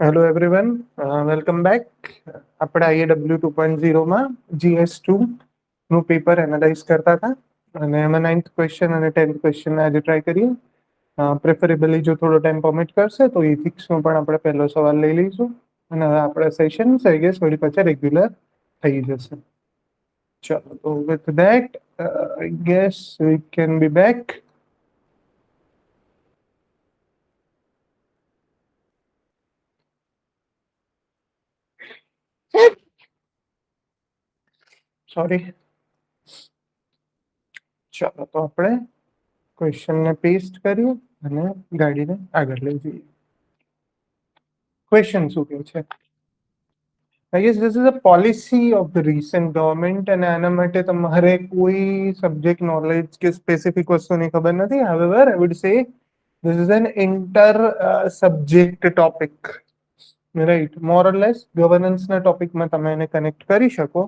Hello everyone, welcome back. આપણે આઈએડબ્લ્યુ 2.0માં GS2 નું paper analyse કરતા હતા અને એમાં 9th ક્વેશ્ચન અને 10th ક્વેશ્ચન આજે ટ્રાય કરીએ. પ્રેફરેબલી જો થોડો ટાઈમ પરમિટ કરશે તો ઇથિક્સનો પણ આપણે પહેલો સવાલ લઈ લઈશું અને હવે આપણા સેશન આઈ ગેસ વળી પાછા રેગ્યુલર થઈ જશે. ચલો, તો with that I guess we can be back. Sorry. ચાલો, તો આપણે ક્વેશ્ચનને પેસ્ટ કરીએ અને ગાડીને આગળ લઈ જઈએ. ક્વેશ્ચન શું કહે છે? I guess this is a policy of the recent government અને આના માટે તમારે કોઈ સબ્જેક્ટ નોલેજ કે સ્પેસિફિક વસ્તુની ખબર નથી. However, I would say this is an inter subject topic. Right, more or less ગવર્નન્સના ટોપિકમાં તમે એને કનેક્ટ કરી શકો.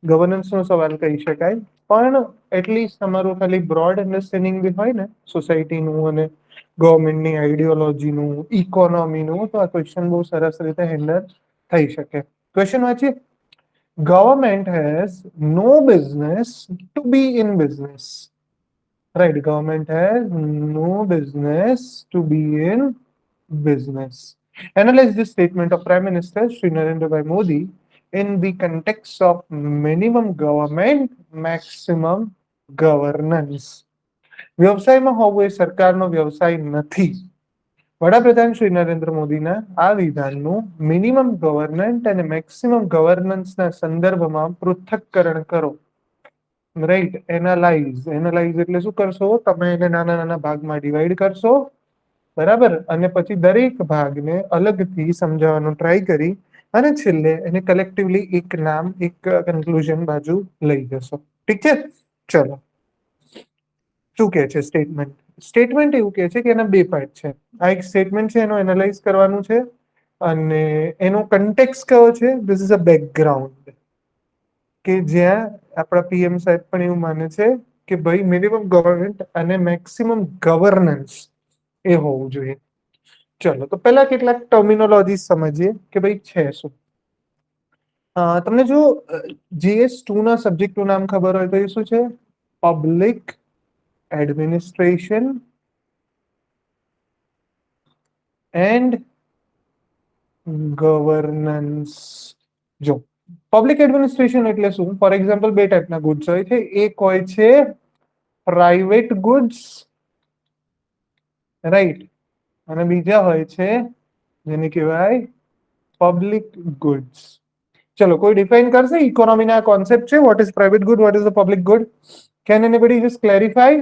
ગવર્નન્સનો સવાલ કહી શકાય, પણ એટલીસ્ટ તમારું ખાલી બ્રોડ અન્ડરસ્ટેન્ડિંગ બી હોય ને સોસાયટીનું અને ગવર્મેન્ટની આઈડિયોલોજીનું, ઇકોનોમીનું, તો આ ક્વેશ્ચન બહુ સરસ રીતે હેન્ડલ થઈ શકે. ક્વેશ્ચન વાંચીએ. Government has no business to be in business. Right, government has no business to be in business. Analyze this statement of Prime Minister Shri Narendra Bhai Modi in the context of minimum government, maximum governance. વ્યવસાયમાં હોવું એ સરકારનો વ્યવસાય નથી. વડાપ્રધાન શ્રી નરેન્દ્ર મોદીના આ વિધાનનું minimum ગવર્નન્ટ અને maximum ગવર્નન્સના સંદર્ભમાં પૃથ્થકરણ કરો. રાઈટ, એનાલાઇઝ એટલે શું કરશો? તમે એને નાના નાના ભાગમાં ડિવાઈડ કરશો, બરાબર, અને પછી દરેક ભાગને અલગથી સમજાવવાનો ટ્રાય કરી અને છેલ્લે એને કલેક્ટિવલી એક નામ, એક કન્ક્લુઝન બાજુ લઈ જશો. ઠીક છે? ચલો, શું કે છે સ્ટેટમેન્ટ? સ્ટેટમેન્ટ એવું કે છે કે એના બે પાર્ટ છે. આ એક સ્ટેટમેન્ટ છે, એનો એનાલાઇઝ કરવાનું છે અને એનો કન્ટેક્સ કયો છે? ધીસ ઇઝ અ બેકગ્રાઉન્ડ, કે જ્યાં આપણા પીએમ સાહેબ પણ એવું માને છે કે ભાઈ મિનિમમ ગવર્નમેન્ટ અને મેક્સિમમ ગવર્નન્સ એ હોવું જોઈએ. ચલો, તો પહેલા કેટલાક ટર્મિનોલોજી સમજીએ કે ભાઈ છે શું. તમને જો GS2 ના સબ્જેક્ટનું નામ ખબર હોય તો એ શું છે? Public administration and governance. જો પબ્લિક એડમિનિસ્ટ્રેશન એટલે શું? ફોર એક્ઝામ્પલ, બે ટાઈપના ગુડ્સ હોય છે. એક હોય છે પ્રાઇવેટ ગુડ્સ, રાઈટ, અને બીજા હોય છે જેને કહેવાય પબ્લિક ગુડ્સ. ચલો, કોઈ ડિફાઇન કરશે ઇકોનોમીના કોન્સેપ્ટ છે? What is private good, what is the public good? Can anybody just clarify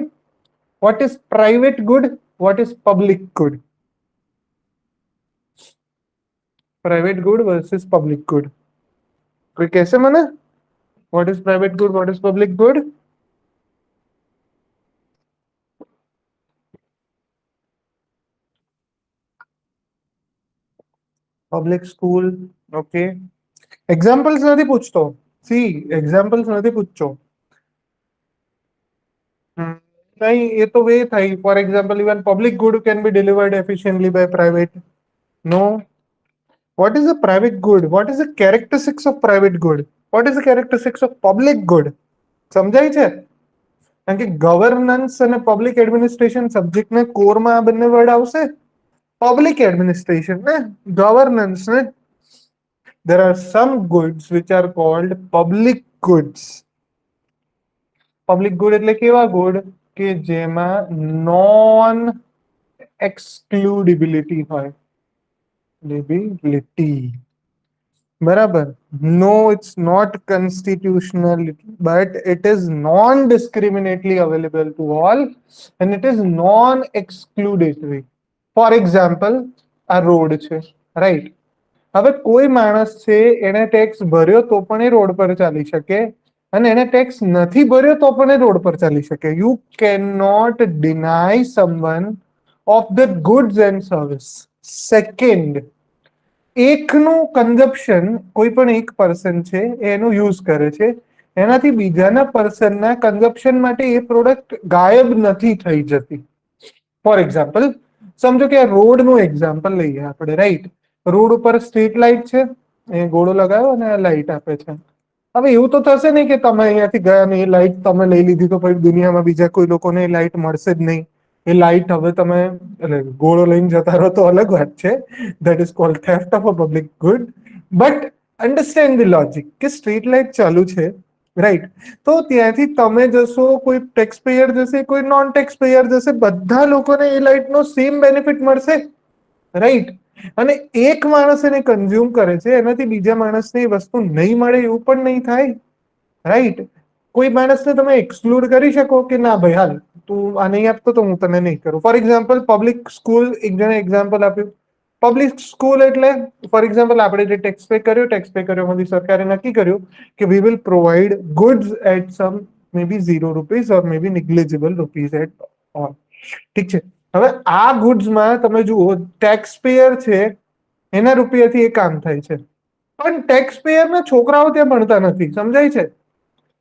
what is private good, what is public good? Private good versus public good. कोई कैसे माने? What is private good, what is public good? Public school, okay. Examples નથી પૂછતો. See, examples નથી પૂછતો. नहीं, ये तो वे था. For example, even public good can be delivered efficiently by private. No. What is a private good? What is the characteristics of private good? What is the characteristics of public good? સમજાય છે? કારણ કે governance અને public administration સબ્જેક્ટને કોરમાં આ બંને word આવશે. Public administration ને governance ને. there are some goods which are called public goods. Public good એટલે કેવા ગુડ કે જેમાં નોન એક્સક્લુડિબિલિટી હોય. લિબિલિટી, બરાબર. No, it's not constitutional, but it is non-discriminately available to all and it is non-excludatory. For example, આ road છે, right. હવે કોઈ માણસ છે એને ટેક્સ ભર્યો તો પણ એ રોડ પર ચાલી શકે અને એને ટેક્સ નથી ભર્યો તો પણ એ રોડ પર ચાલી શકે. You can not deny someone of the goods and service. Second, એકનું કન્ઝપ્શન કોઈ પણ એક પર્સન છે એનું યુઝ કરે છે, એનાથી બીજાના પર્સનના કન્ઝપ્શન માટે એ પ્રોડક્ટ ગાયબ નથી થઈ જતી. ફોર એક્ઝામ્પલ, સમજો કે આ રોડનું એક્ઝામ્પલ લઈએ આપણે, રાઈટ. રોડ ઉપર સ્ટ્રીટ લાઇટ છે, એ ગોળો લગાવ્યો અને લાઈટ આપે છે. હવે એવું તો થશે નહી કે તમે અહીંયાથી ગયા ને એ લાઈટ તમે લઈ લીધી તો પછી દુનિયામાં બીજા કોઈ લોકોને એ લાઈટ મળશે જ નહીં. એ લાઈટ હવે તમે એટલે ગોળો લઈને જતા રહો તો અલગ વાત છે. That is called theft of a public good. But understand the logic કે સ્ટ્રીટ લાઈટ ચાલુ છે, રાઈટ? તો ત્યાંથી તમે જશો, કોઈ ટેક્સ પેયર જશે, કોઈ નોન ટેક્સ પેયર જશે, બધા લોકોને એ લાઈટ નો સેમ બેનિફિટ મળશે, રાઈટ? અને એક માણસ એને કન્ઝ્યુમ કરે છે, એનાથી બીજા માણસને એ વસ્તુ નહીં મળે એવું પણ નહીં થાય, રાઈટ? કોઈ માણસને તમે એક્સક્લુડ કરી શકો કે ના ભાઈ હાલ તું આ નહીં આપતો તો હું તને નહીં કરું. ફોર એક્ઝામ્પલ પબ્લિક સ્કૂલ, એક જણે એક્ઝામ્પલ આપ્યું. પબ્લિક સ્કૂલ એટલે ફોર એક્ઝામ્પલ આપણે જે ટેક્સ પે કર્યો, ટેક્સ પે કર્યો માંથી સરકારે નક્કી કર્યું કે we will provide goods at some may be ₹0 or may be negligible rupees at all. ઠીક છે. હવે આ ગુડ્સમાં તમે જુઓ ટેક્સ પેયર છે એના રૂપિયાથી એ કામ થાય છે, પણ ટેક્સ પેયર ના છોકરાઓ ત્યાં ભણતા નથી, સમજાય છે?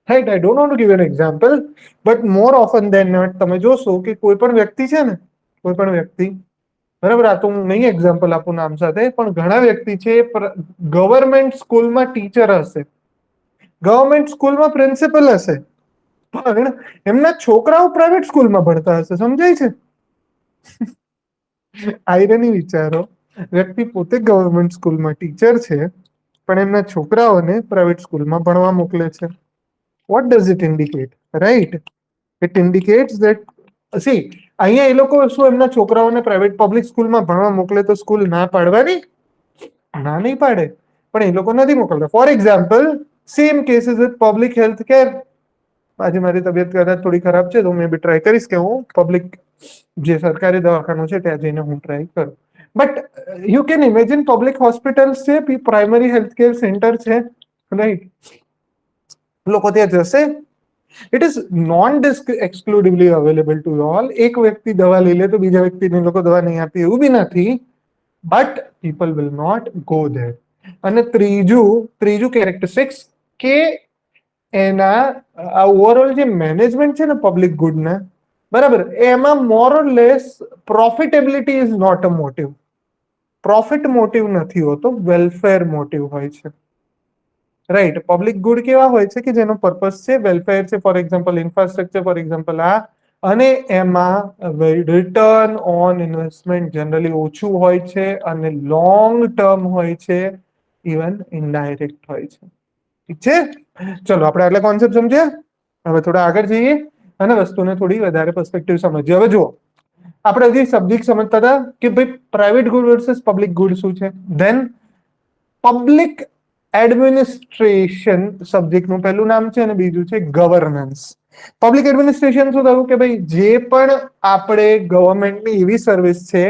Right? I don't want to give an example, but more often than not તમે જોશો કે કોઈ પણ વ્યક્તિ છે ને, કોઈ પણ વ્યક્તિ, બરાબર, આ તો હું નહીં એક્ઝામ્પલ આપું નામ સાથે, પણ ઘણા વ્યક્તિ છે ગવર્મેન્ટ સ્કૂલમાં ટીચર હશે, ગવર્મેન્ટ સ્કૂલમાં પ્રિન્સિપલ હશે, પણ એમના છોકરાઓ પ્રાઇવેટ સ્કૂલમાં ભણતા હશે, સમજાય છે? આયરની વિચારો, વ્યક્તિ પોતે ગવર્મેન્ટ સ્કૂલમાં ટીચર છે પણ એમના છોકરાઓને પ્રાઇવેટ સ્કૂલમાં ભણવા મોકલે છે. What does it indicate? Right? It indicates that she અહીંયા એ લોકો શું એમના છોકરાઓને પ્રાઇવેટ પબ્લિક સ્કૂલમાં ભણવા મોકલે તો સ્કૂલ ના પાડવાની? ના નહીં પાડે, પણ એ લોકો નથી મોકલતા. For example same cases with public health care. આજે મારી તબિયત કદાચ થોડી ખરાબ છે તો હું બી ટ્રાય કરીશ કે હું પબ્લિક જે સરકારી દવાખાનું છે ત્યાં જઈને હું ટ્રાય કરું. But you can imagine public hospitals છે, પ્રાઇમરી હેલ્થ કેર સેન્ટર છે, રાઈટ? લોકો ત્યાં જશે? It is non excludably available to all. એક વ્યક્તિ દવા લઈ લે તો બીજા વ્યક્તિને લોકો દવા નહીં આપે એવું બી નથી, but people will not go there. અને ત્રીજું કેરેક્ટરિસ્ટિક્સ કે એના આ ઓવરઓલ જે મેનેજમેન્ટ છે ને પબ્લિક ગુડના, બરાબર, એમાં more or less profitability is not a motive. Profit motive નથી હોતો, વેલફેર મોટિવ હોય છે, રાઈટ? પબ્લિક ગુડ કેવા હોય છે કે જેનો પર્પસ છે વેલફેર છે, for example infrastructure, for example આ, અને એમાં રિટર્ન ઓન ઇન્વેસ્ટમેન્ટ જનરલી ઓછું હોય છે અને લોંગ ટર્મ હોય છે, ઇવન ઇનડાયરેક્ટ હોય છે. ઠીક છે? ચલો આપણે આટલા કોન્સેપ્ટ સમજ્યા. હવે થોડા આગળ જઈએ અને વસ્તુને થોડી વધારે પર્સ્પેક્ટિવ સમજીએ. હવે જુઓ, આપણે હજી સબ્જેક્ટ સમજતા હતા કે ભાઈ private good versus public good શું છે. ધેન પબ્લિક એડમિનિસ્ટ્રેશન સબ્જેક્ટનું પહેલું નામ છે અને બીજું છે ગવર્નન્સ. પબ્લિક એડમિનિસ્ટ્રેશન શું થયું કે ભાઈ જે પણ આપણે ગવર્મેન્ટની એવી સર્વિસ છે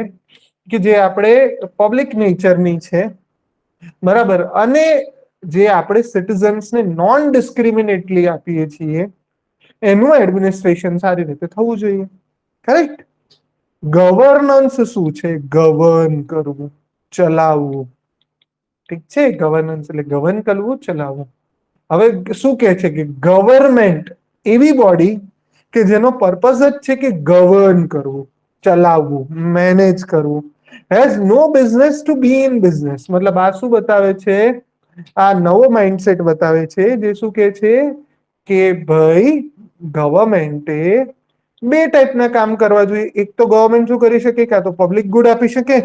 કે જે આપણે પબ્લિક નેચરની છે, બરાબર, અને જે આપણે સિટીઝન્સને નોન ડિસ્ક્રિમિનેટલી આપીએ છીએ એનું એડમિનિસ્ટ્રેશન સારી રીતે થવું જોઈએ, કરેક્ટ? ગવર્નન્સ શું છે? ગવર્ન કરવું, ચલાવવું. ઠીક છે? ગવર્નન્સ એટલે ગવર્ન કરવું, ચલાવવું. હવે શું કે છે કે ગવર્મેન્ટ એવી બોડી કે જેનો પર્પસ જ છે કે ગવર્ન કરવું, ચલાવવું, મેનેજ કરવું, has no business to be in business. મતલબ આ શું બતાવે છે? આ નવો માઇન્ડસેટ બતાવે છે જે શું કે છે કે ભાઈ ગવર્મેન્ટે બે ટાઈપના કામ કરવા જોઈએ. એક તો ગવર્મેન્ટ શું કરી શકે, કાં તો પબ્લિક ગુડ આપી શકે,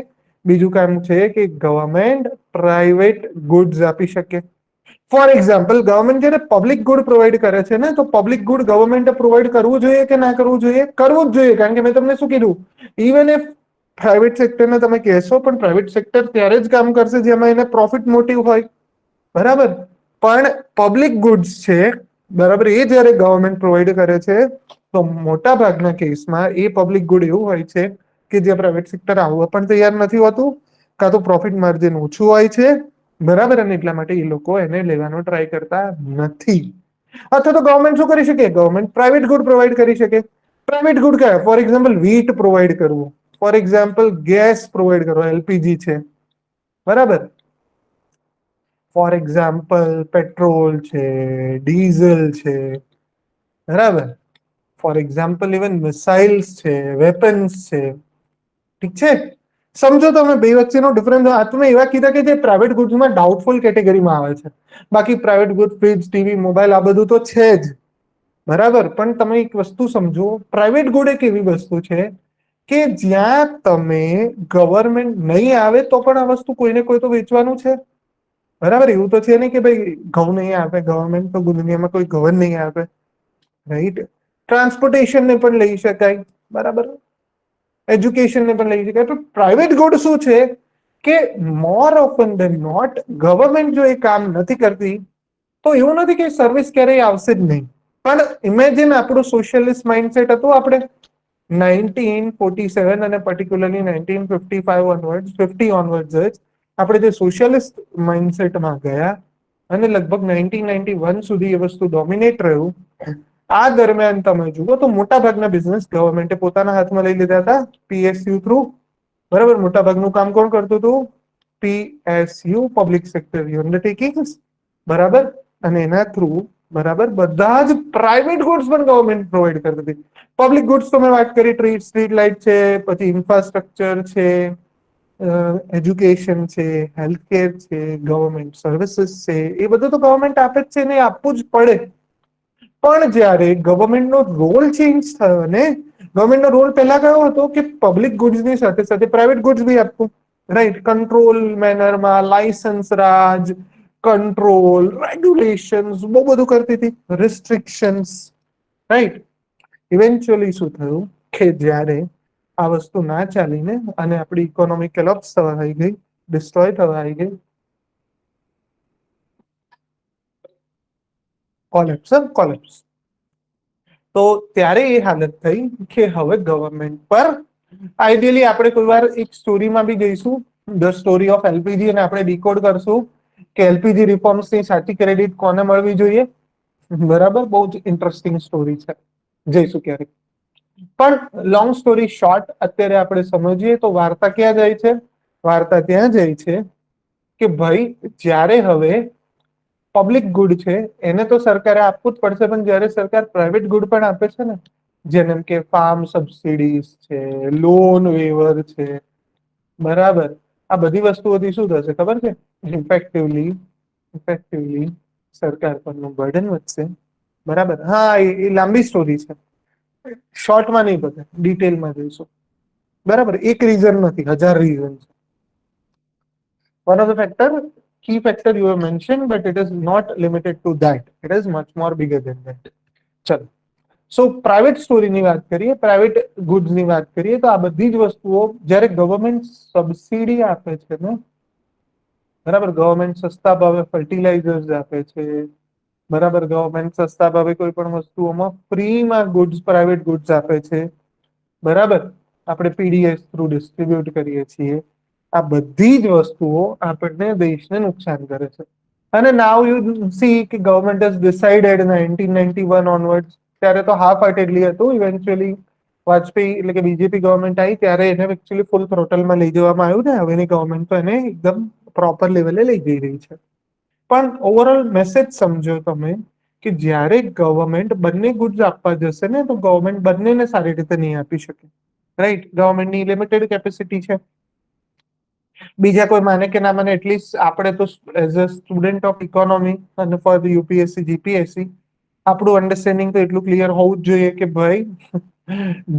બીજું કામ છે કે ગવર્મેન્ટ પ્રાઇવેટ ગુડ્સ આપી શકે. ફોર એક્ઝામ્પલ ગવર્મેન્ટ જયારે પબ્લિક ગુડ પ્રોવાઈડ કરે છે ને, તો પબ્લિક ગુડ ગવર્મેન્ટ પ્રોવાઈડ કરવું જોઈએ કે ના કરવું જોઈએ? કરવું જ જોઈએ, કારણ કે મેં તમને શું કીધું, ઇવન ઇફ પ્રાઇવેટ સેક્ટરને તમે કહેશો પણ પ્રાઇવેટ સેક્ટર ત્યારે જ કામ કરશે જેમાં એને પ્રોફિટ મોટિવ હોય, બરાબર? પણ પબ્લિક ગુડ્સ છે, બરાબર, એ જયારે ગવર્મેન્ટ પ્રોવાઈડ કરે છે તો મોટા ભાગના કેસમાં એ પબ્લિક ગુડ એવું હોય છે કે જે પ્રાઇવેટ સેક્ટર આવવા પણ તૈયાર નથી હોતું, કાં તો પ્રોફિટ માર્જિન ઓછું હોય છે, બરાબર, અને એટલા માટે એ લોકો એને લેવાનો ટ્રાય કરતા નથી. અથવા તો ગવર્મેન્ટ શું કરી શકે? ગવર્મેન્ટ પ્રાઇવેટ ગુડ પ્રોવાઈડ કરી શકે. પ્રાઇવેટ ગુડ કયા? ફોર એક્ઝામ્પલ વીટ પ્રોવાઈડ કરવું, ફોર એક્ઝામ્પલ ગેસ પ્રોવાઈડ કરવો, એલપીજી છે, બરાબર, ફોર એક્ઝામ્પલ પેટ્રોલ છે, ડીઝલ છે, બરાબર, ફોર એક્ઝામ્પલ ઇવન મિસાઇલ્સ છે, વેપન્સ છે, ઠીક છે? સમજો તમે બે વચ્ચેનો ડિફરન્સ. આ તમે એવા કીધા કે જે પ્રાઇવેટ ગુડ્સમાં ડાઉટફુલ કેટેગરીમાં આવે છે. બાકી private good, fridge, TV, mobile આ બધું તો છે જ, બરાબર. પણ તમે એક વસ્તુ સમજો, પ્રાઇવેટ ગુડ એક એવી વસ્તુ છે કે જ્યાં તમે ગવર્મેન્ટ નહીં આવે તો પણ આ વસ્તુ કોઈને કોઈ તો વેચવાનું છે, બરાબર. એવું તો છે નહીં કે ભાઈ ઘઉં નહીં આપે ગવર્મેન્ટ તો દુનિયામાં કોઈ ગવર્ન નહીં આપે, રાઈટ. ટ્રાન્સપોર્ટેશન ને પણ લઈ શકાય, બરાબર. એજ્યુકેશન ને પણ લઈ શકાય. તો પ્રાઇવેટ ગુડ શું છે કે મોર ઓફન દેન નોટ ગવર્મેન્ટ જો એ કામ નથી કરતી તો એવું નથી કે સર્વિસ ક્યારેય આવશે જ નહીં. પણ ઇમેજિન આપણું સોશિયલિસ્ટ માઇન્ડસેટ હતું આપણે 1947 અને પર્ટિક્યુલરલી 1955 ઓનવર્ડ્સ, 50 ઓનવર્ડ્સ જ આપણે જે સોશિયલિસ્ટ માઇન્ડસેટમાં ગયા અને લગભગ 1991 સુધી એ વસ્તુ ડોમિનેટ રહ્યું. આ દરમિયાન તમે જુઓ તો મોટા ભાગના બિઝનેસ ગવર્મેન્ટે પોતાના હાથમાં લઈ લીધા હતા પીએસયુ થ્રુ, બરાબર. મોટા ભાગનું કામ કોણ કરતું હતું? પીએસયુ, પબ્લિક સેક્ટર અન્ડરટેકિંગ્સ, બરાબર. અને એના થ્રુ, બરાબર, બધા જ પ્રાઇવેટ ગુડ્સ પણ ગવર્મેન્ટ પ્રોવાઈડ કરતી હતી. પબ્લિક ગુડ્સ તો મેં વાત કરી, ટ્રી, સ્ટ્રીટ લાઇટ છે, પછી ઇન્ફ્રાસ્ટ્રક્ચર છે, એજ્યુકેશન છે, હેલ્થકેર છે, ગવર્મેન્ટ સર્વિસીસ છે, એ બધું તો ગવર્મેન્ટ આપે જ છે ને આપવું જ પડે. પણ જ્યારે ગવર્મેન્ટનો રોલ ચેન્જ થયો ને, ગવર્મેન્ટનો રોલ પહેલા કયો હતો કે પબ્લિક ગુડ્સની સાથે સાથે પ્રાઇવેટ ગુડ્સ બી આપવું, રાઈટ. કંટ્રોલ મેનરમાં લાયસન્સ રાજ, કંટ્રોલ, રેગ્યુલેશન બહુ બધું કરતી હતી, રિસ્ટ્રિક્શન્સ, રાઈટ. ઇવેન્ચ્યુઅલી શું થયું કે જ્યારે આ વસ્તુ ના ચાલીને અને આપણી ઇકોનોમી કોલેપ્સ થવા આવી ગઈ, ડિસ્ટ્રોય થવા આવી ગઈ, કોલેપ્સ. તો ત્યારે એ હાલત થઈ કે હવે ગવર્મેન્ટ પર આઈડિયલી આપણે કોઈ વાર એક સ્ટોરીમાં બી જઈશું, ધ સ્ટોરી ઓફ એલપીજી, અને આપણે ડીકોડ કરશું કે એલપીજી રિફોર્મ્સની સાચી ક્રેડિટ કોને મળવી જોઈએ, બરાબર. બહુ જ ઇન્ટરેસ્ટિંગ સ્ટોરી છે, જઈશું ક્યારેક. પણ લોંગ સ્ટોરી શોર્ટ, અત્યારે આપણે સમજીએ તો વાર્તા ક્યાં જાય છે? વાર્તા ત્યાં જાય છે કે ભાઈ જ્યારે હવે પબ્લિક ગુડ છે એને તો સરકારે આપવું જ પડશે, પણ જ્યારે સરકાર પ્રાઇવેટ ગુડ પણ આપે છે ને, જેમ કે ફાર્મ સબસિડીઝ છે, લોન વેવર છે, બરાબર. આ બધી વસ્તુઓથી શું થશે ખબર છે? ઇફેક્ટિવલી સરકાર પરનું બર્ડન વધશે, બરાબર. હા, એ લાંબી સ્ટોરી છે, શોર્ટમાં નહીં બતાવે, ડિટેલમાં જઈશું, બરાબર. એક રીઝન નથી, હજાર રીઝન છે. One of the factor, key factor you have mentioned, but it is not limited to that. It is much more bigger than that. ચલો, સો પ્રાઇવેટ સ્ટોરીની વાત કરીએ, પ્રાઇવેટ ગુડ્સની વાત કરીએ તો આ બધી જ વસ્તુઓ જ્યારે ગવર્મેન્ટ સબસિડી આપે છે ને, બરાબર. ગવર્મેન્ટ સસ્તા ભાવે ફર્ટિલાઇઝર્સ આપે છે, બરાબર. ગવર્મેન્ટ સસ્તા ભાવે કોઈ પણ વસ્તુઓમાં ફ્રીમાં ગુડ્સ, પ્રાઇવેટ ગુડ્સ આપે છે, બરાબર. આપણે પીડીએસ થ્રુ ડિસ્ટ્રીબ્યુટ કરીએ છીએ. આ બધી જ વસ્તુઓ આપણને દેશને નુકસાન કરે છે. અને નાવ યુ સી કે ગવર્મેન્ટ હેઝ ડિસાઇડેડ 1991 ઓનવર્ડ્સ, ત્યારે તો હાફ હાર્ટેડલી હતું. ઇવેન્ચ્યુઅલી વાજપેયી એટલે કે બીજેપી ગવર્મેન્ટ આવી ત્યારે એને એકચ્યુઅલી ફૂલ થ્રોટલમાં લઈ જવામાં આવ્યું ને, હવેની ગવર્મેન્ટ તો એને એકદમ પ્રોપર લેવલે લઈ જઈ રહી છે. પણ ઓવરઓલ મેસેજ સમજો તમે કે જ્યારે ગવર્મેન્ટ બંને ગુડ્સ આપવા જશે ને તો ગવર્મેન્ટ બંનેને સારી રીતે નહીં આપી શકે, રાઈટ. ગવર્મેન્ટની લિમિટેડ કેપેસિટી છે. બીજા કોઈ માને કે ના માને, એટલીસ્ટ આપણે તો as a student of economy અને ફોર યુપીએસસી જીપીએસસી આપણું અન્ડરસ્ટેન્ડિંગ તો એટલું ક્લિયર હોવું જ જોઈએ કે ભાઈ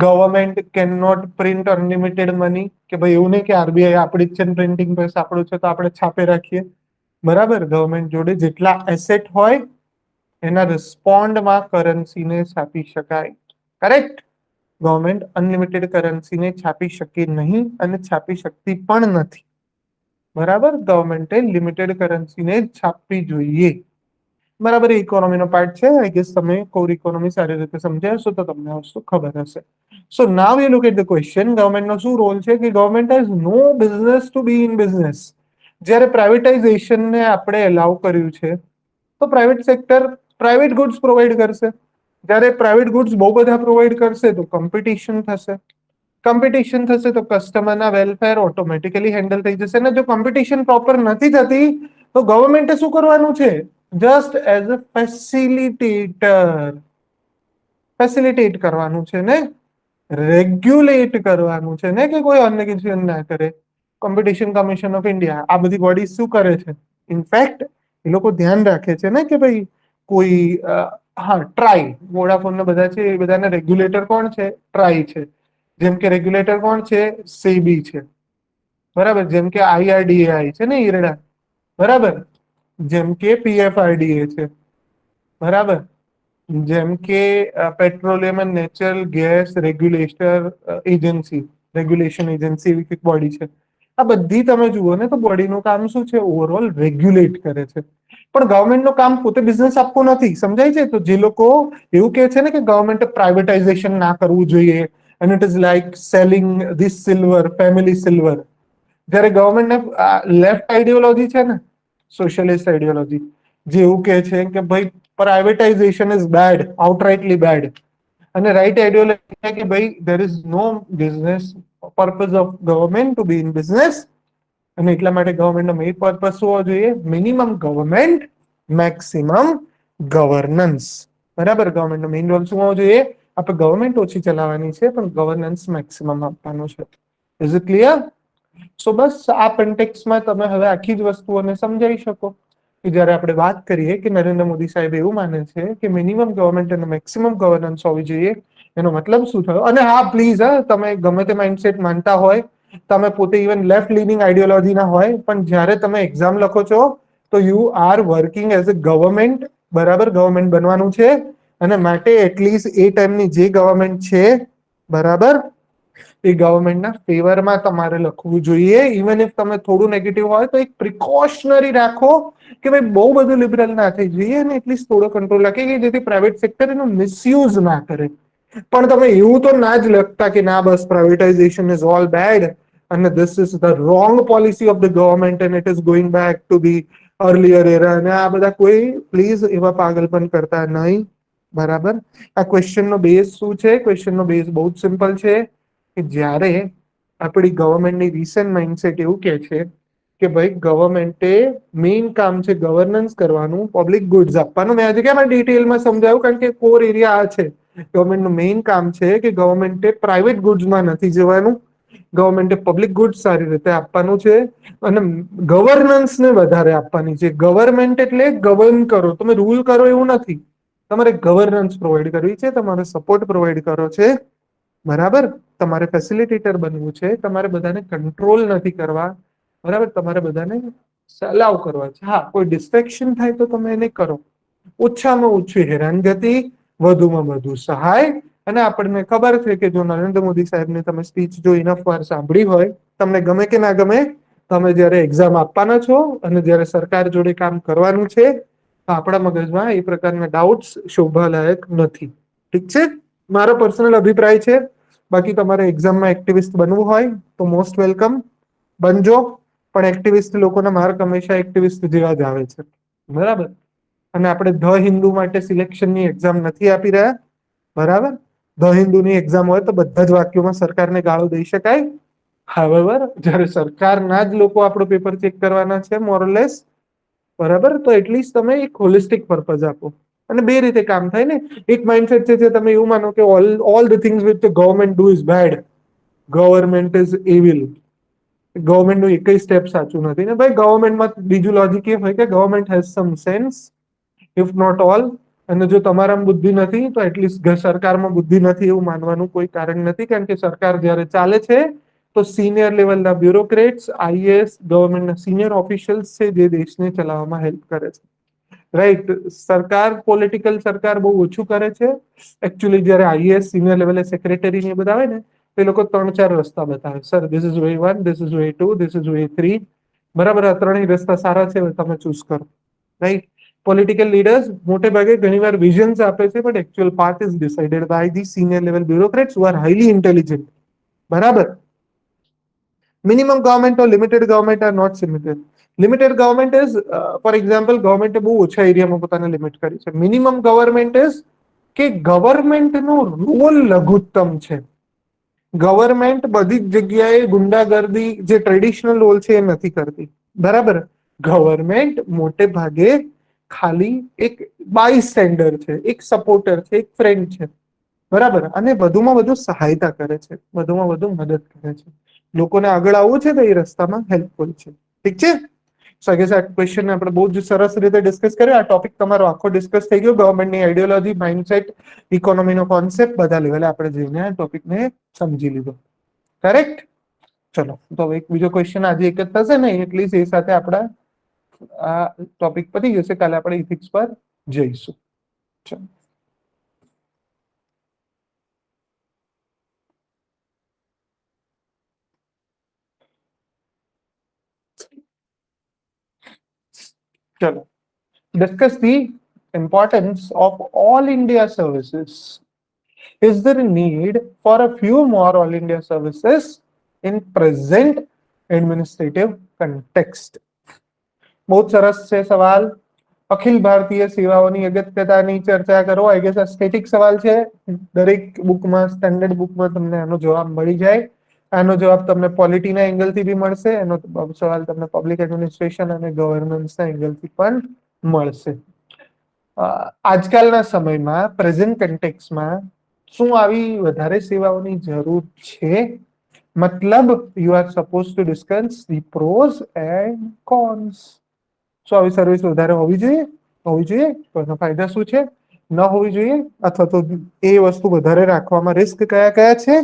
government can not print unlimited money, કે ભાઈ એવું નહીં કે આરબીઆઈ આપણી જ છે, પ્રિન્ટિંગ પ્રેસ આપણું છે તો આપણે છાપે રાખીએ, બરાબર. ગવર્મેન્ટ જોડે જેટલા એસેટ હોય એના રિસ્પોન્ડમાં કરન્સીને છાપી શકાય, કરેક્ટ. ગવર્મેન્ટ અનલિમિટેડ કરન્સીને છાપી શકે નહીં અને છાપી શકતી પણ નથી, બરાબર. ગવર્મેન્ટે લિમિટેડ કરન્સીને જ છાપવી જોઈએ, બરાબર. એ ઇકોનોમીનો પાર્ટ છે. આઈ ગેસ તમે કોર ઇકોનોમી સારી રીતે સમજ્યા હશો તો તમને આ વસ્તુ ખબર હશે. So now you look at the question, ગવર્મેન્ટનો શું રોલ છે કે government has no business to be in business. જ્યારે પ્રાઇવેટાઇઝેશનને આપણે એલાઉ કર્યું છે તો private sector private goods provide કરશે. જ્યારે પ્રાઇવેટ ગુડ્સ બહુ બધા પ્રોવાઈડ કરશે તો કોમ્પિટિશન થશે, કોમ્પિટિશન થશે તો કસ્ટમરના વેલફેર ઓટોમેટિકલી હેન્ડલ થઈ જશે. ને જો કોમ્પિટિશન પ્રોપર નથી થતી તો ગવર્મેન્ટે શું કરવાનું છે? Just as a facilitator, facilitate કરવાનું છે ને, રેગ્યુલેટ કરવાનું છે ને, કે કોઈ અનનેગેશિયન ના કરે. કોમ્પિટિશન કમિશન ઓફ ઇન્ડિયા આ બધી બોડી શું કરે છે? ઇનફેક્ટ એ લોકો ધ્યાન રાખે છે ને કે ભાઈ કોઈ હા ટ્રાય વોડાફોન ને બધા છે એ બધાને રેગ્યુલેટર કોણ છે? ટ્રાય છે. જેમ કે રેગ્યુલેટર કોણ છે? સેબી છે. બરાબર, જેમ કે આઈઆરડીએઆઈ છે ને ઈરડા, બરાબર, જેમ કે પીએફઆરડીએ છે, બરાબર, જેમ કે petroleum and natural gas regulator agency, regulation agency એવી કઈક બોડી છે. આ બધી તમે જુઓ ને તો બોડીનું કામ શું છે? ઓવરઓલ રેગ્યુલેટ કરે છે. પણ ગવર્મેન્ટનું કામ પોતે બિઝનેસ આપવું નથી, સમજાય છે? તો જે લોકો એવું કે છે ને કે ગવર્મેન્ટ પ્રાઇવેટાઇઝેશન ના કરવું જોઈએ, and it is like selling this silver, family silver. જયારે ગવર્મેન્ટને લેફ્ટ આઈડિયોલોજી છે ને, સોશિયલિસ્ટ આઈડિયોલોજી, જે એવું કે છે કે ભાઈ પ્રાઇવેટાઇઝેશન ઇઝ બેડ, આઉટરાઇટલી બેડ, અને રાઈટ આઈડિયોલોજી કે ભાઈ there is no business purpose of government to be in business, અને એટલા માટે ગવર્મેન્ટનો મેઇન પર્પસ શું હોવો જોઈએ? Minimum government, maximum governance. બરાબર, ગવર્મેન્ટનો મેઇન રોલ શું હોવો જોઈએ? આપણે ગવર્મેન્ટ ઓછી ચલાવવાની છે પણ ગવર્નન્સ મેક્સિમમ આપવાનું છે. Is it clear? સો બસ આ કન્ટેક્સમાં તમે હવે આખી જ વસ્તુઓને સમજાઈ શકો કે જયારે આપણે વાત કરીએ કે નરેન્દ્ર મોદી સાહેબ એવું માને છે કે મિનિમમ ગવર્મેન્ટ અને મેક્સિમમ ગવર્નન્સ હોવી જોઈએ, એનો મતલબ શું થયો? અને હા પ્લીઝ, તમે ગમે તે માઇન્ડસેટ માનતા હોય, તમે પોતે ઇવન લેફ્ટ લીનિંગ આઈડિયોલોજી ના હોય, પણ જયારે તમે એક્ઝામ લખો છો તો you are working as a government, બરાબર, ગવર્મેન્ટ બનવાનું છે. અને માટે એટલીસ્ટ એ ટાઈમની જે ગવર્મેન્ટ છે, બરાબર, એ ગવર્મેન્ટના ફેવરમાં તમારે લખવું જોઈએ. ઇવન ઇફ તમે થોડું નેગેટિવ હોય તો એક પ્રિકોશનરી રાખો કે ભાઈ બહુ બધું લિબરલ ના થઈ જોઈએ અને એટલીસ્ટ થોડો કંટ્રોલ રાખે કે જેથી પ્રાઇવેટ સેક્ટર એનો મિસયુઝ ના કરે. પણ તમે એવું તો ના જ લખતા કે ના બસ પ્રાઇવેટાઇઝેશન ઇઝ ઓલ બેડ અને this is the wrong policy of the government and it is going back to the earlier era. અને આ બધા કોઈ પ્લીઝ એવા પાગલ પણ કરતા નહીં. બરાબર, આ ક્વેશ્ચન નો બેઝ શું છે? ક્વેશ્ચન નો બેઝ બહુ જ સિમ્પલ છે કે જ્યારે આપણી ગવર્મેન્ટની રિસન્ટ માઇન્ડસેટ એવું કે છે કે ભાઈ ગવર્મેન્ટે મેઇન કામ છે ગવર્નન્સ કરવાનું, પબ્લિક ગુડ્સ આપવાનું. મેં આજે કેમ ડિટેલમાં સમજાવ્યું? કારણ કે કોર એરિયા આ છે. ગવર્મેન્ટનું મેઇન કામ છે કે ગવર્મેન્ટે પ્રાઇવેટ ગુડ્સમાં નથી જવાનું, ગવર્મેન્ટે પબ્લિક ગુડ્સ સારી રીતે આપવાનું છે અને ગવર્નન્સ ને વધારે આપવાની છે. ગવર્મેન્ટ એટલે ગવર્ન કરો, તમે રૂલ કરો એવું નથી. તમારે ગવર્નન્સ પ્રોવાઈડ કરવી છે, તમારે સપોર્ટ પ્રોવાઈડ કરો છે, બરાબર, તમારે ફેસિલિટેટર બનવું છે, તમારે બધાને કંટ્રોલ નથી કરવા, બરાબર, તમારે બધાને સલાવ કરવા છે. હા, કોઈ ડિસ્ટ્રેક્શન થાય તો તમે એને કરો. ઓછામાં ઓછી હેરાનગતિ, વધુમાં વધુ સહાય. અને આપણને ખબર છે કે જો નરેન્દ્ર મોદી સાહેબને તમે સ્પીચ જો ઇનફ વાર સાંભળી હોય, તમને ગમે કે ના ગમે, તમે જયારે એક્ઝામ આપવાના છો અને જયારે સરકાર જોડે કામ કરવાનું છે, તો આપણા મગજમાં એ પ્રકારના ડાઉટ્સ શોભાલાયક નથી. ઠીક છે, મારો પર્સનલ અભિપ્રાય છે. બાકી તમારે એક્ઝામમાં એક્ટિવિસ્ટ બનવું હોય તો મોસ્ટ વેલકમ, બનજો. પણ એક્ટિવિસ્ટ લોકોના માર્ક હંમેશા એક્ટિવિસ્ટ જેવા જ આવે છે, બરાબર. અને આપણે ધ હિન્દુ માટે સિલેક્શનની એક્ઝામ નથી આપી રહ્યા, બરાબર. ધ હિન્દુની એક્ઝામ હોય તો બધા જ વાક્યોમાં સરકારને ગાળો દઈ શકાય. હા બરાબર, જયારે સરકારના જ લોકો આપણું પેપર ચેક કરવાના છે મોરલેસ, બરાબર, તો એટલીસ્ટ તમે એક હોલિસ્ટિક પર્પઝ આપો. અને બે રીતે કામ થાય ને. એક માઇન્ડસેટ છે જે તમે એવું માનો કે all the things which the government do is bad, government is evil. ગવર્મેન્ટનું એકઈ સ્ટેપ સાચું નથી ને ભાઈ. ગવર્મેન્ટમાં બીજું લોજિક એ હોય કે government has some sense, if not all. અને જો તમારામાં બુદ્ધિ નથી તો એટલીસ્ટ સરકારમાં બુદ્ધિ નથી એવું માનવાનું કોઈ કારણ નથી. કારણ કે સરકાર જયારે ચાલે છે તો સિનિયર લેવલના બ્યુરોક્રેટ્સ, આઈએએસ, ગવર્મેન્ટના સિનિયર ઓફિશિયલ્સ છે જે દેશને ચલાવવામાં હેલ્પ કરે છે, રાઈટ. સરકાર પોલિટિકલ સરકાર બહુ ઓછું કરે છે. એકચ્યુઅલી જયારે આઈએએસ સિનિયર લેવલે સેક્રેટરી ને બધા આવે ને, એ લોકો 3-4 રસ્તા બતાવે. Sir this is way 1, this is way 2, this is way 3. બરાબર, આ ત્રણેય રસ્તા સારા છે, તમે ચૂઝ કરો, રાઈટ. પોલિટિકલ લીડર્સ મોટે ભાગે ઘણી વાર વિઝન્સ આપે છે, but actual path is decided by the senior level bureaucrats who are highly intelligent, બરાબર. Minimum government or limited government are not limited. Limited government is for example government બહુ ઓછા એરિયામાં પોતાને લિમિટ કરી છે. મિનિમમ ગવર્મેન્ટ ઇઝ કે government નો role લઘુત્તમ છે. ગવર્મેન્ટ બધી જ જગ્યાએ ગુંડાગર્દી જે ટ્રેડિશનલ રોલ છે એ નથી કરતી, બરાબર. ગવર્મેન્ટ મોટે ભાગે ખાલી એક બાય સ્ટેન્ડર છે, એક સપોર્ટર છે, એક ફ્રેન્ડ છે, બરાબર, અને વધુમાં વધુ સહાયતા કરે છે, વધુમાં વધુ મદદ કરે છે, લોકોને આગળ આવવું છે તો એ રસ્તામાં હેલ્પફુલ છે. ઠીક છે. સગે ક્વેશ્ચન આપણે બહુ જ સરસ રીતે ડિસ્કસ કર્યો. આ ટોપિક તમારો આખો ડિસ્કસ થઈ ગયો. ગવર્મેન્ટની આઈડિયોલોજી, માઇન્ડસેટ, ઇકોનોમીનો કોન્સેપ્ટ બધા લેવલે આપણે જઈને આ ટોપિકને સમજી લીધો. કરેક્ટ. ચલો તો હવે એક બીજો ક્વેશ્ચન આજે એક જ થશે ને, એટલીસ્ટ એ સાથે આપણા આ ટોપિક પતી જશે. કાલે આપણે ઇથિક્સ પર જઈશું. ચલો. ચલો. Discuss the importance of all India services. Is there a need for a few more all India services in present administrative context? બહુ સરસ છે સવાલ. અખિલ ભારતીય સેવાઓની અગત્યતાની ચર્ચા કરો. આઈ ગેસ આ સ્ટેટિક સવાલ છે. દરેક બુકમાં, સ્ટેન્ડર્ડ બુકમાં તમને આનો જવાબ મળી જાય. આનો જવાબ તમને પોલિટીના એંગલથી બી મળશે. એનો સવાલ તમને પબ્લિક એડમિનિસ્ટ્રેશન અને ગવર્નન્સના એંગલથી પણ મળશે. આજકાલના સમયમાં, પ્રેઝન્ટ કન્ટેક્સમાં શું આવી વધારે સેવાઓની જરૂર છે? મતલબ you are suppose to discuss the pros and cons. શું આવી સર્વિસ વધારે હોવી જોઈએ? હોવી જોઈએ. તો એના ફાયદા શું છે? ન હોવી જોઈએ, અથવા તો એ વસ્તુ વધારે રાખવામાં રિસ્ક કયા કયા છે?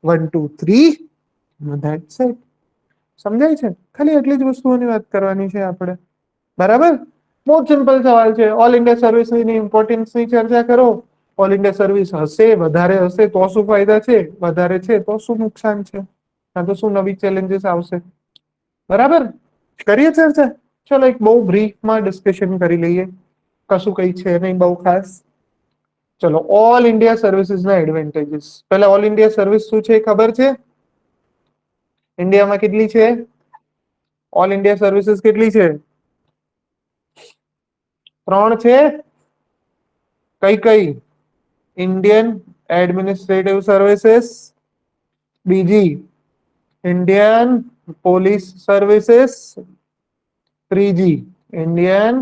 1 2 3 ધેટ્સ ઇટ. સમજાય છે? ખાલી એટલી જ વસ્તુઓની વાત કરવાની છે આપણે. બરાબર. બહુ સિમ્પલ સવાલ છે. ઓલ ઇન્ડિયા સર્વિસની ઇમ્પોર્ટન્સની ચર્ચા કરો. ઓલ ઇન્ડિયા સર્વિસ હશે, વધારે હશે તો શું ફાયદા છે, વધારે છે તો શું નુકસાન છે, કાં તો શું નવી ચેલેન્જીસ આવશે. બરાબર. કરીએ ચર્ચા. ચલો એક બહુ બ્રીફમાં ડિસ્કશન કરી લઈએ. કશું કઈ છે નહીં બહુ ખાસ. ચલો, ઓલ ઇન્ડિયા સર્વિસીસના એડવાન્ટેજીસ. પહેલા ઓલ ઇન્ડિયા સર્વિસ શું છે ખબર છે? ઇન્ડિયામાં કેટલી છે? ઓલ ઇન્ડિયા સર્વિસીસ કેટલી છે? 3 છે. કઈ કઈ? ઇન્ડિયન એડમિનિસ્ટ્રેટિવ સર્વિસીસ, બીજી ઇન્ડિયન પોલીસ સર્વિસીસ, ત્રીજી ઇન્ડિયન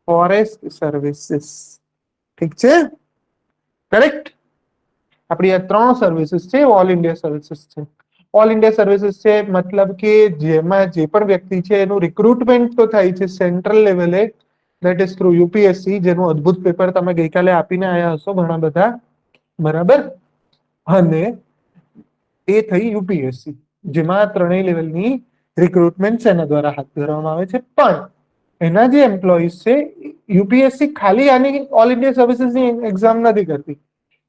ફોરેસ્ટ સર્વિસીસ. ઠીક છે? કરેક્ટ. આપણી આ 3 સર્વિસીસ છે ઓલ ઇન્ડિયા સર્વિસીસ છે. ઓલ ઇન્ડિયા સર્વિસીસ છે મતલબ કે જેમાં જે પણ વ્યક્તિ છે એનું રિક્રુટમેન્ટ તો થાય છે સેન્ટ્રલ લેવલે, દેટ ઇઝ થ્રુ યુપીએસસી, જેનું અદ્ભુત પેપર તમે ગઈકાલે આપીને આવ્યા હશો ઘણા બધા. બરાબર. અને એ થઈ યુપીએસસી, જેમાં 3 લેવલની રિક્રુટમેન્ટ એના દ્વારા હાથ ધરવામાં આવે છે. પણ એના જે એમ્પ્લોઈઝ છે, યુપીએસસી ખાલી આની ઓલ ઇન્ડિયા સર્વિસીસની એક્ઝામ નથી કરતી,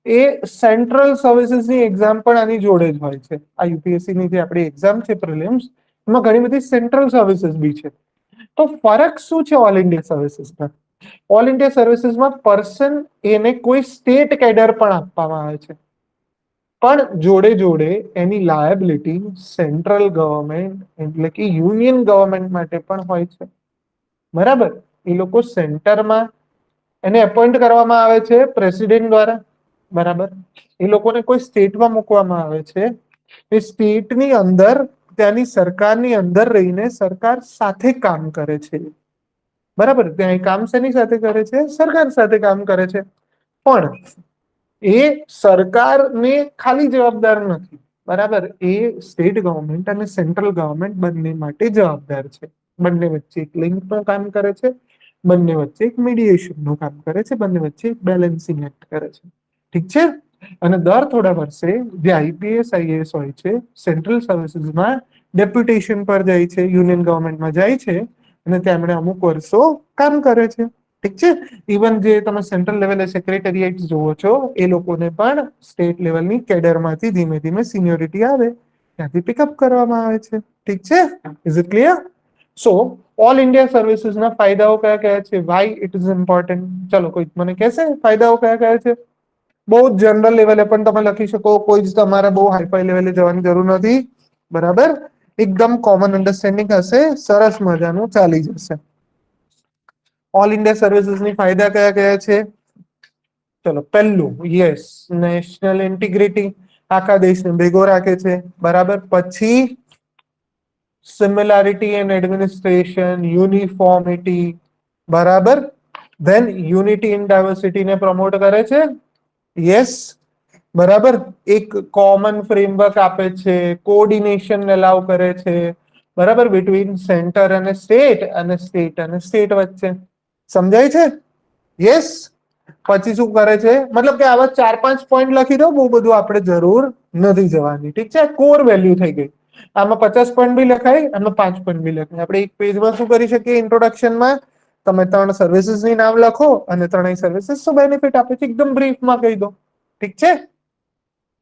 એ સેન્ટ્રલ સર્વિસીસની એક્ઝામ પણ આની જોડે જ હોય છે. આ યુપીએસસીની જે આપણી એક્ઝામ છે પ્રિલિમ્સ, એમાં ઘણી બધી સેન્ટ્રલ સર્વિસીસ બી છે. તો ફરક શું છે ઓલ ઇન્ડિયા સર્વિસીસમાં? ઓલ ઇન્ડિયા સર્વિસીસમાં પર્સન એને કોઈ સ્ટેટ કેડર પણ આપવામાં આવે છે, પણ જોડે જોડે એની લાયબિલિટી સેન્ટ્રલ ગવર્મેન્ટ એટલે કે યુનિયન ગવર્મેન્ટ માટે પણ હોય છે. બરાબર. એ લોકો સેન્ટરમાં, એને એપોઇન્ટ કરવામાં આવે છે પ્રેસિડેન્ટ દ્વારા. બરાબર. એ લોકોને કોઈ સ્ટેટમાં મૂકવામાં આવે છે, એ સ્ટેટની અંદર, ત્યાંની સરકારની અંદર રહીને સરકાર સાથે કામ કરે છે. બરાબર. ત્યાં એ કામ શેની સાથે કરે છે? સરકાર સાથે કામ કરે છે. પણ એ સરકારને ખાલી જવાબદાર નથી. બરાબર. એ સ્ટેટ ગવર્મેન્ટ અને સેન્ટ્રલ ગવર્મેન્ટ બંને માટે જવાબદાર છે. બંને વચ્ચે એક લિંકનું કામ કરે છે, બંને વચ્ચે એક મીડિયેશનનું કામ કરે છે, બંને વચ્ચે એક બેલેન્સિંગ એક્ટ કરે છે. ઠીક છે. અને દર થોડા વર્ષે જે આઈપીએસ આઈએએસ હોય છે સેન્ટ્રલ સર્વિસીસમાં ડેપ્યુટેશન પર જાય છે, યુનિયન ગવર્મેન્ટમાં જાય છે, અને તેમણે અમુક વર્ષો કામ કરે છે. ઠીક છે. ઇવન જે તમે સેન્ટ્રલ લેવલે સેક્રેટરીએટ જુઓ છો, એ લોકોને પણ સ્ટેટ લેવલની કેડરમાંથી ધીમે ધીમે સિનિયોરિટી આવે ત્યાંથી પિકઅપ કરવામાં આવે છે. ઠીક છે. Is it clear? So all India સર્વિસીસના ફાયદાઓ કયા કયા છે? Why it is important? ચલો કોઈ મને કહેશે ફાયદાઓ કયા કયા છે? બહુ જનરલ લેવલે પણ તમે લખી શકો, કોઈ જ તમારે બહુ હાઈફાઈ લેવલે જવાની જરૂર નથી. બરાબર. એકદમ કોમન અન્ડરસ્ટેન્ડિંગ હશે, સરસ મજાનું ચાલી જશે. ઓલ ઇન્ડિયા સર્વિસીસની ફાયદા કયા કયા છે? ચલો, પહેલું યસ, નેશનલ ઇન્ટિગ્રિટી, આખા દેશને ભેગો રાખે છે. બરાબર. પછી સિમિલારિટી એન્ડ એડમિનિસ્ટ્રેશન, યુનિફોર્મિટી. બરાબર. ધેન યુનિટી ઇન ડાયવર્સિટીને પ્રમોટ કરે છે. યસ. બરાબર, એક કોમન ફ્રેમવર્ક આપે છે, કોઓર્ડિનેશન અલાઉ કરે છે, બરાબર, બિટવીન સેન્ટર અને સ્ટેટ વચ્ચે. સમજાય છે? યસ. પછી શું કરે છે, મતલબ કે આવા 4-5 પોઈન્ટ લખી દો, બહુ બધું આપણે જરૂર નથી જવાની. ઠીક છે, કોર વેલ્યુ થઈ ગઈ. આમાં 50 પોઈન્ટ બી લખાય, આમાં 5 પોઈન્ટ બી લખાય. આપણે એક પેજમાં શું કરી શકીએ, ઇન્ટ્રોડક્શનમાં તમે 3 સર્વિસીસ ની નામ લખો અને 3 સર્વિસીસ શું બેનિફિટ આપે છે એકદમ બ્રીફમાં કહી દો. ઠીક છે.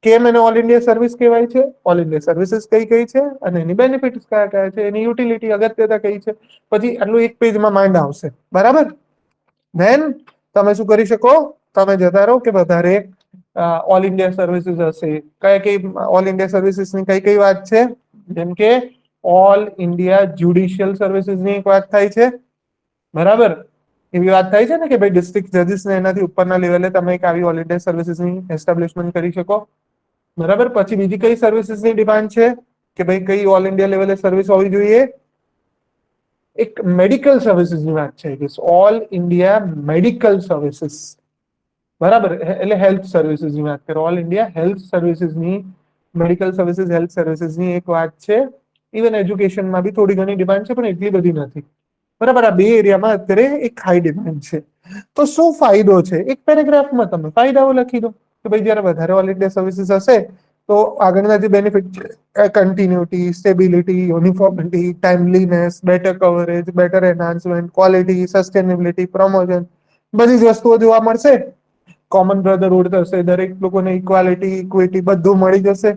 કેમ એને ઓલ ઇન્ડિયા સર્વિસ કહેવાય છે, ઓલ ઇન્ડિયા સર્વિસીસ કઈ કઈ છે અને એની બેનિફિટ કયા કયા છે, એની યુટિલિટી અગત્યતા કઈ છે, પછી આટલું એક પેજમાં માંડ આવશે. બરાબર. ધેન તમે શું કરી શકો, તમે જતા રહો કે વધારે ઓલ ઇન્ડિયા સર્વિસીસ હશે. કઈ કઈ ઓલ ઇન્ડિયા સર્વિસીસ ની કઈ કઈ વાત છે, જેમ કે ઓલ ઇન્ડિયા જ્યુડિશિયલ સર્વિસીસ ની એક વાત થાય છે. બરાબર. એવી વાત થાય છે ને કે ભાઈ ડિસ્ટ્રિક્ટ જજીસ ને એનાથી ઉપરના લેવલે તમે એક આવી ઓલ ઇન્ડિયા સર્વિસીસની એસ્ટાબ્લિશમેન્ટ કરી શકો. બરાબર. પછી બીજી કઈ સર્વિસીસની ડિમાન્ડ છે કે ભાઈ કઈ ઓલ ઇન્ડિયા લેવલે સર્વિસ હોવી જોઈએ, એક મેડિકલ સર્વિસીસની વાત છે કે ઓલ ઇન્ડિયા મેડિકલ સર્વિસીસ. બરાબર, એટલે હેલ્થ સર્વિસીસ ની વાત કરો, ઓલ ઇન્ડિયા હેલ્થ સર્વિસીસની, મેડિકલ સર્વિસીસ, હેલ્થ સર્વિસીસની એક વાત છે. ઇવન એજ્યુકેશનમાં બી થોડી ઘણી ડિમાન્ડ છે, પણ એટલી બધી નથી. બરાબર. આ બે એરિયામાં અત્યારે એક હાઈ ડિમાન્ડ છે. તો શું ફાયદો છે, એક પેરેગ્રાફમાં તમે ફાયદાઓ લખી દો કે ભાઈ જયારે વધારે ઓલ ઇન્ડિયા સર્વિસીસ હશે તો આગળના જે બેનિફિટ છે, continuity, stability, uniformity, timeliness, better coverage, better enhancement, quality, sustainability, promotion, બધી જ વસ્તુઓ જોવા મળશે. કોમન બ્રધરહુડ થશે, દરેક લોકોને ઇક્વાલિટી, ઇક્વિટી બધું મળી જશે.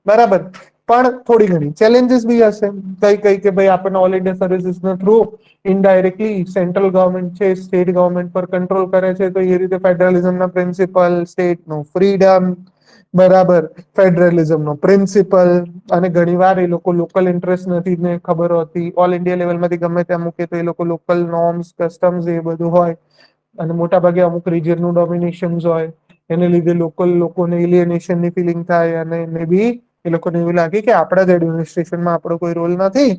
બરાબર. પણ થોડી ઘણી ચેલેન્જીસ બી હશે. કઈ કઈ કે ભાઈ આપણને ઓલ ઇન્ડિયા સર્વિસીસ ના થ્રુ ઇનડાયરેક્ટલી સેન્ટ્રલ ગવર્મેન્ટ છે, સ્ટેટ ગવર્મેન્ટ પર કંટ્રોલ કરે છે, તો એ રીતે ફેડરલિઝમ ના પ્રિન્સિપલ, સ્ટેટ નું ફ્રીડમ, બરાબર, ફેડરલિઝમ નો પ્રિન્સિપલ, અને ઘણી વાર એ લોકો લોકલ ઇન્ટરેસ્ટ નથી ને ખબર હોતી, ઓલ ઇન્ડિયા લેવલમાંથી ગમે ત્યાં મૂકે તો એ લોકો લોકલ નોર્મ્સ, કસ્ટમ્સ એ બધું હોય, અને મોટા ભાગે અમુક રીજન નું ડોમિનેશન હોય. એને લીધે લોકલ લોકોને એલિયનેશન ની ફિલિંગ થાય, અને મે બી એ લોકોને એવું લાગે કે આપણા જ એડમિનિસ્ટ્રેશનમાં આપણો કોઈ રોલ નથી,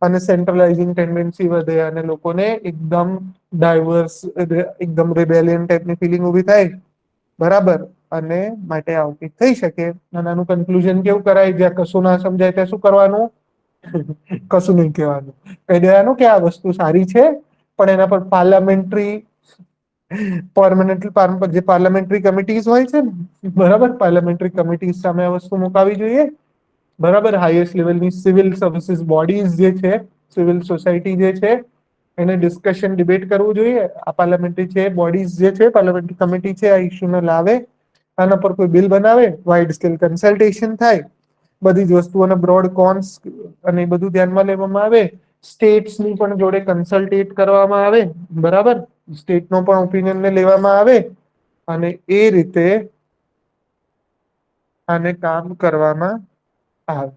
અને સેન્ટ્રલાઈઝિંગ ટેન્ડન્સી વધે, અને લોકોને એકદમ ડાયવર્સ, એકદમ રિબેલિયન ટાઈપની ફિલિંગ ઉભી થાય. બરાબર. અને માટે આવું કઈક થઈ શકે. અને આનું કન્ક્લુઝન કેવું કરાય, જ્યાં કશું ના સમજાય ત્યાં શું કરવાનું, કશું નહી કહેવાનું. કહી દેવાનું કે આ વસ્તુ સારી છે, પણ એના પર પાર્લામેન્ટ્રી જે પાર્લામેન્ટરી કમિટીઝ હોય છે ને, બરાબર, પાર્લામેન્ટરી કમિટી સામે આ વસ્તુ મુકાવી જોઈએ. બરાબર. હાઈએસ્ટ લેવલની સિવિલ સર્વિસીસ બોડીઝ જે છે, સિવિલ સોસાયટી જે છે, એને ડિસ્કશન ડિબેટ કરવું જોઈએ. આ પાર્લામેન્ટરી છે બોડીઝ જે છે, પાર્લામેન્ટરી કમિટી છે, આ ઇસ્યુને લાવે, આના પર કોઈ બિલ બનાવે, વાઇડ સ્કેલ કન્સલ્ટેશન થાય, બધી જ વસ્તુઓના બ્રોડ કોન્સ અને એ બધું ધ્યાનમાં લેવામાં આવે. સ્ટેટ્સની પણ જોડે કન્સલ્ટેટ કરવામાં આવે. બરાબર. સ્ટેટ નો પણ ઓપિનિયનને લેવામાં આવે, અને એ રીતે આને કામ કરવામાં આવે.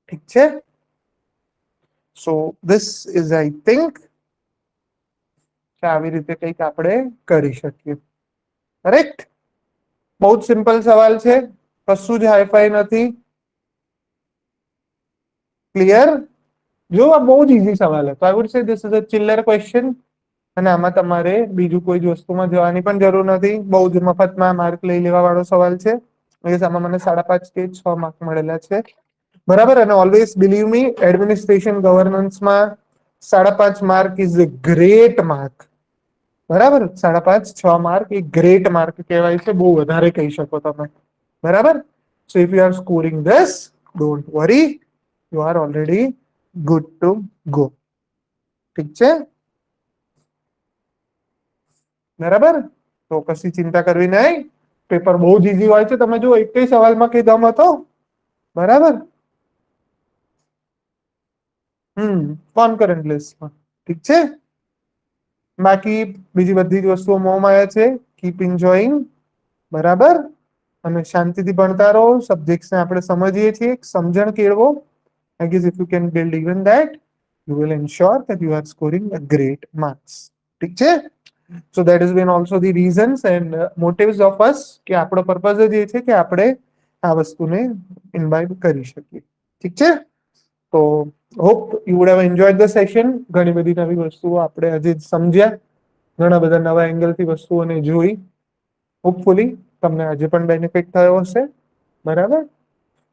ઠીક છે. So this is I think કે આવી રીતે કંઈક આપણે કરી શકીએ. કરેક્ટ. બહુ જ સિમ્પલ સવાલ છે, કશું જ હાઈફાઈ નથી. ક્લિયર. જો આ બહુ જ ઈઝી સવાલ હતો. I would say this is a ચિલ્લર ક્વેશ્ચન. અને આમાં તમારે બીજું કોઈ જ વસ્તુમાં જવાની પણ જરૂર નથી. બહુ જ મફતમાં માર્ક લઈ લેવા વાળો સવાલ છે. આમાં મને 5.5 કે 6 માર્ક મળેલા છે. બરાબર. અને ઓલવેઝ બિલીવ મી, એડમિનિસ્ટ્રેશન ગવર્નન્સમાં 5.5 mark is a great mark. બરાબર. 5.5-6 માર્ક એ ગ્રેટ માર્ક કહેવાય છે. બહુ વધારે કહી શકો તમે. બરાબર. સો if you are scoring this, don't worry, you are already good to go. ઠીક છે. બરાબર. તો કશી ચિંતા કરવી નહીં. પેપર બહુ જ ઈઝી હોય છે. તમે જો એક સવાલમાં કઈ દમ હતો. બરાબર. કોન્કરન્ટ લિસ્ટમાં. ઠીક છે. બાકી બીજી બધી જ વસ્તુઓ મોં છે. Keep enjoying. બરાબર. અને શાંતિથી ભણતા રહો. સબ્જેક્ટને આપણે સમજીએ છીએ, સમજણ કેળવો. I guess if you can build even that, you will ensure that you are scoring a great marks. ઠીક છે. So that has been also the reasons and motives of us કે આપણો પર્પઝ જ એ છે કે આપણે આ વસ્તુને ઇન્વાઇટ કરી શકીએ. ઠીક છે. તો hope you would have enjoyed the session. ઘણી બધી નવી વસ્તુઓ આપણે આજે સમજ્યા, ઘણા બધા નવા એંગલથી વસ્તુઓને જોઈ. હોપફુલી તમને આજે પણ બેનિફિટ થયો હશે, બરાબર.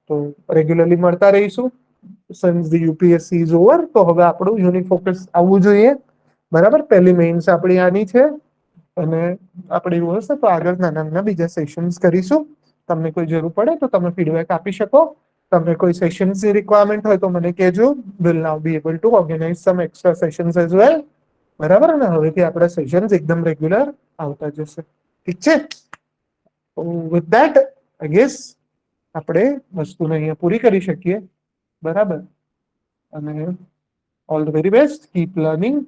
તો રેગ્યુલરલી મળતા રહીશું. Since the UPSC is over, તો હવે આપણું યુનિક ફોકસ આવવું જોઈએ, બરાબર. પહેલી મેઇન્સ આપણી આની છે, અને આપણે એવું હશે તો આગળ નાના નાના બીજા સેશન્સ કરીશું. તમને કોઈ જરૂર પડે તો તમે ફીડબેક આપી શકો. તમને કોઈ સેશન્સની રિક્વાયરમેન્ટ હોય તો મને કહેજો. Will now be able to organize some extra sessions as well, બરાબર ને. હવેથી આપણા સેશન્સ એકદમ રેગ્યુલર આવતા જશે, ઠીક છે. વિથ ધેટ આઈ ગેસ આપણે વસ્તુને અહીંયા પૂરી કરી શકીએ, બરાબર. અને all the very best, keep learning.